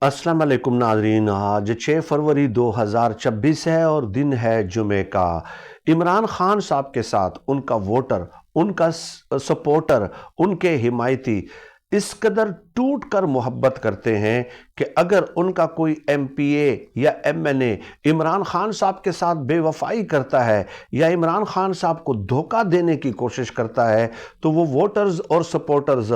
अस्सलाम वालेकुम नाज़रीन। आज 6 फरवरी 2026 है और दिन है जुमे का। इमरान खान साहब के साथ उनका वोटर, उनका सपोर्टर, उनके हिमायती इस कदर टूट कर मोहब्बत करते हैं कि अगर उनका कोई एमपीए या एमएनए इमरान खान साहब के साथ बेवफाई करता है या इमरान खान साहब को धोखा देने की कोशिश करता है तो वो वोटर्स और सपोर्टर्स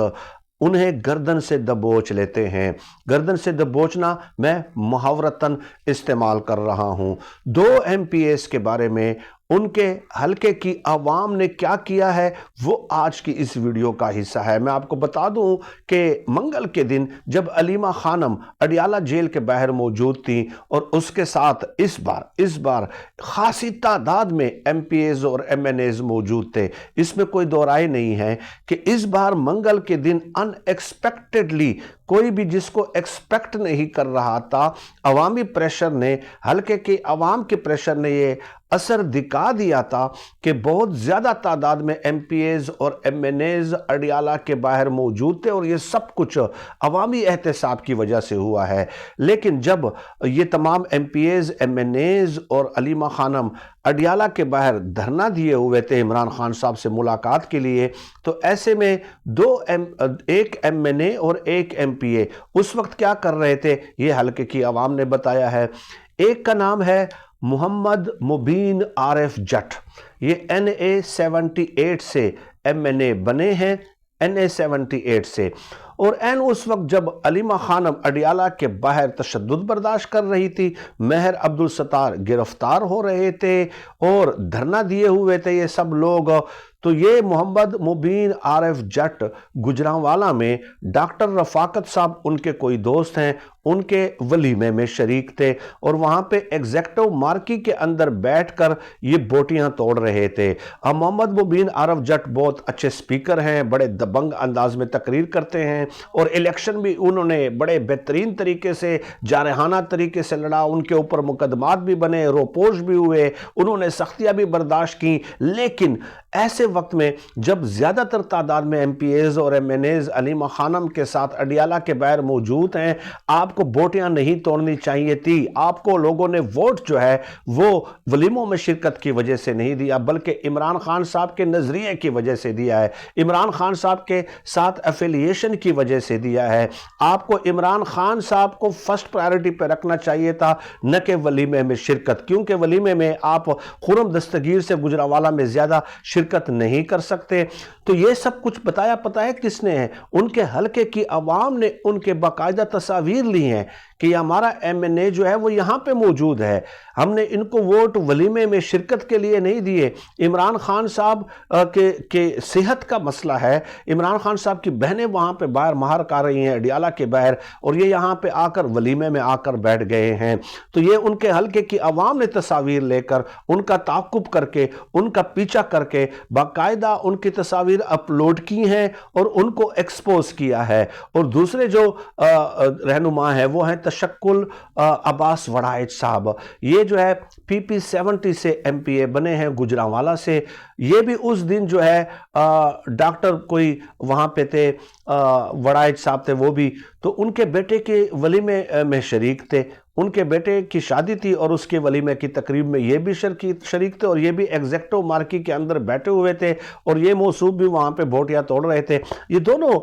उन्हें गर्दन से दबोच लेते हैं। गर्दन से दबोचना मैं मुहावरतन इस्तेमाल कर रहा हूं। 2 एमपीएस के बारे में उनके हलके की आवाम ने क्या किया है वो आज की इस वीडियो का हिस्सा है। मैं आपको बता दूं कि मंगल के दिन जब अलीमा खानम अडियाला जेल के बाहर मौजूद थी और उसके साथ इस बार खासी तादाद में एमपीएस और एमएनएस मौजूद थे, इसमें कोई दो राय नहीं है कि इस बार मंगल के दिन अनएक्सपेक्टेडली कोई भी जिसको एक्सपेक्ट नहीं कर रहा था, अवामी प्रेशर ने, हल्के की आवाम के प्रेशर ने ये असर दिखा दिया था कि बहुत ज़्यादा तादाद में एमपीएस और एमएनएस अडियाला के बाहर मौजूद थे और ये सब कुछ अवामी एहतसाब की वजह से हुआ है। लेकिन जब ये तमाम एमपीएस, एमएनएस और अलीमा खानम अडियाला के बाहर धरना दिए हुए थे इमरान खान साहब से मुलाकात के लिए, तो ऐसे में एक एमएनए और एक एमपीए उस वक्त क्या कर रहे थे ये हल्के की आवाम ने बताया है। एक का नाम है मोहम्मद मुबीन आरिफ जट, ये NA 78 से एमएनए बने हैं, NA 78 से। और एन उस वक्त जब अलीमा खानम अडियाला के बाहर तशद्दुद बर्दाश्त कर रही थी, मेहर अब्दुल सत्तार गिरफ्तार हो रहे थे और धरना दिए हुए थे ये सब लोग, तो ये मोहम्मद मुबीन आरिफ जट गुजरांवाला में डॉक्टर रफाकत साहब उनके कोई दोस्त हैं, उनके वलीमे में शरीक थे और वहाँ पे एग्जेक्टिव मार्की के अंदर बैठकर ये बोटियां तोड़ रहे थे। अब मोहम्मद मुबीन आरिफ जट बहुत अच्छे स्पीकर हैं, बड़े दबंग अंदाज में तकरीर करते हैं और इलेक्शन भी उन्होंने बड़े बेहतरीन तरीके से, जारहाना तरीके से लड़ा, उनके ऊपर मुकदमात भी बने, रोपोश भी हुए, उन्होंने सख्तियाँ भी बर्दाश्त की। लेकिन ऐसे वक्त में जब ज़्यादातर तादाद में एमपीएस और एमएनएस अलीमा खानम के साथ अडियाला के बाहर मौजूद हैं, आपको बोटियां नहीं तोड़नी चाहिए थी। आपको लोगों ने वोट जो है वो वलीमों में शिरकत की वजह से नहीं दिया, बल्कि इमरान खान साहब के नज़रिए की वजह से दिया है, इमरान खान साहब के साथ एफिलिएशन की वजह से दिया है। आपको इमरान खान साहब को फर्स्ट प्रायोरिटी पर रखना चाहिए था, न कि वलीमे में शिरकत, क्योंकि वलीमे में आप खुर्रम दस्तगीर से गुजरांवाला में ज़्यादा शिरकत नहीं कर सकते। तो ये सब कुछ बताया पता है किसने है? उनके हलके की आवाम ने उनके बाकायदा तस्वीर ली हैं कि हमारा एमएनए जो है वो यहाँ पे मौजूद है, हमने इनको वोट वलीमे में शिरकत के लिए नहीं दिए। इमरान खान साहब के सेहत का मसला है, इमरान खान साहब की बहनें वहाँ पे बाहर महर कर रही हैं अडियाला के बाहर और ये यहाँ पे आकर वलीमे में आकर बैठ गए हैं। तो ये उनके हलके की आवाम ने तस्वीर लेकर, उनका ताक़ुब करके, उनका पीछा करके बाकायदा उनकी तस्वीर अपलोड की हैं और उनको एक्सपोज किया है। और दूसरे जो रहनुमा है वो हैं तशक्कुल अब्बास वड़ाइच साहब, ये जो है PP 70 से एमपीए बने हैं गुजरांवाला से। ये भी उस दिन जो है डॉक्टर कोई वहाँ पे थे, वड़ाइच साहब थे वो भी, तो उनके बेटे के वलीमे में शरीक थे, उनके बेटे की शादी थी और उसके वलीमे की तकरीब में ये भी शरीक थे और ये भी एग्जेक्टिव मार्की के अंदर बैठे हुए थे और ये मौसूब भी वहाँ पे बोटियाँ तोड़ रहे थे। ये दोनों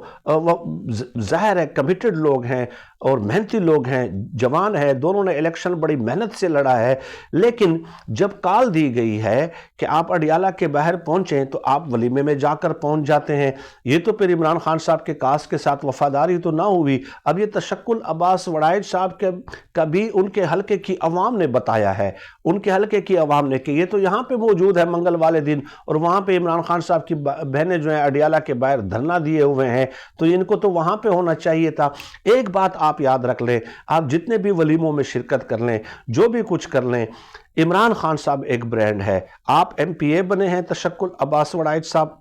ज़ाहिर है कमिटेड लोग हैं और मेहनती लोग हैं, जवान है, दोनों ने इलेक्शन बड़ी मेहनत से लड़ा है। लेकिन जब कॉल दी गई है कि आप अडियाला के बाहर पहुँचें तो आप वलीमे में जाकर पहुँच जाते हैं। ये तो फिर इमरान खान साहब के कास के साथ वफादारी तो ना हुई। अब ये तशक्कुल अब्बास वड़ाइच साहब का भी उनके हलके की आवाम ने बताया है, उनके हलके की आवाम ने, कि ये तो यहाँ पे मौजूद है मंगल वाले दिन और वहाँ पे इमरान खान साहब की बहनें जो हैं अडियाला के बाहर धरना दिए हुए हैं, तो इनको तो वहाँ पे होना चाहिए था। एक बात आप याद रख लें, आप जितने भी वलीमों में शिरकत कर लें, जो भी कुछ कर लें, इमरान खान साहब एक ब्रांड है। आप एमपीए बने हैं तशक्कुल अब्बास वड़ाइच साहब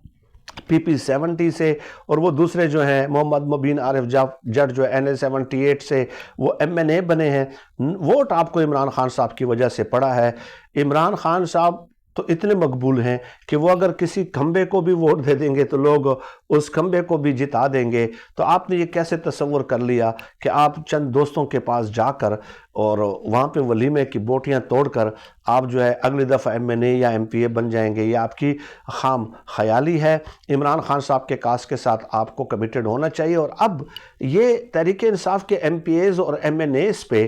PP 70 से, और वो दूसरे जो हैं मोहम्मद मुबीन आरिफ जट जो NA 78 से वो MNA बने हैं। वोट आपको इमरान खान साहब की वजह से पड़ा है। इमरान खान साहब تو اتنے مقبول ہیں کہ وہ اگر کسی کھمبے کو بھی ووٹ دے دیں گے تو لوگ اس کھمبے کو بھی جتا دیں گے۔ تو آپ نے یہ کیسے تصور کر لیا کہ آپ چند دوستوں کے پاس جا کر اور وہاں پہ ولیمے کی بوٹیاں توڑ کر آپ جو ہے اگلی دفعہ ایم این اے یا ایم پی اے بن جائیں گے؟ یہ آپ کی خام خیالی ہے۔ عمران خان صاحب کے کاز کے ساتھ آپ کو کمیٹڈ ہونا چاہیے، اور اب یہ تحریک انصاف کے ایم پی ایز اور ایم این ایز پہ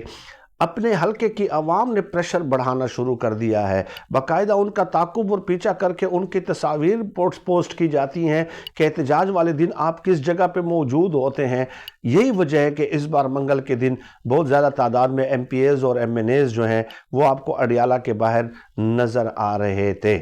اپنے حلقے کی عوام نے پریشر بڑھانا شروع کر دیا ہے۔ باقاعدہ ان کا تعاقب اور پیچھا کر کے ان کی تصاویر پوسٹ کی جاتی ہیں کہ احتجاج والے دن آپ کس جگہ پہ موجود ہوتے ہیں۔ یہی وجہ ہے کہ اس بار منگل کے دن بہت زیادہ تعداد میں ایم پی ایز اور ایم این ایز جو ہیں وہ آپ کو اڈیالہ کے باہر نظر آ رہے تھے۔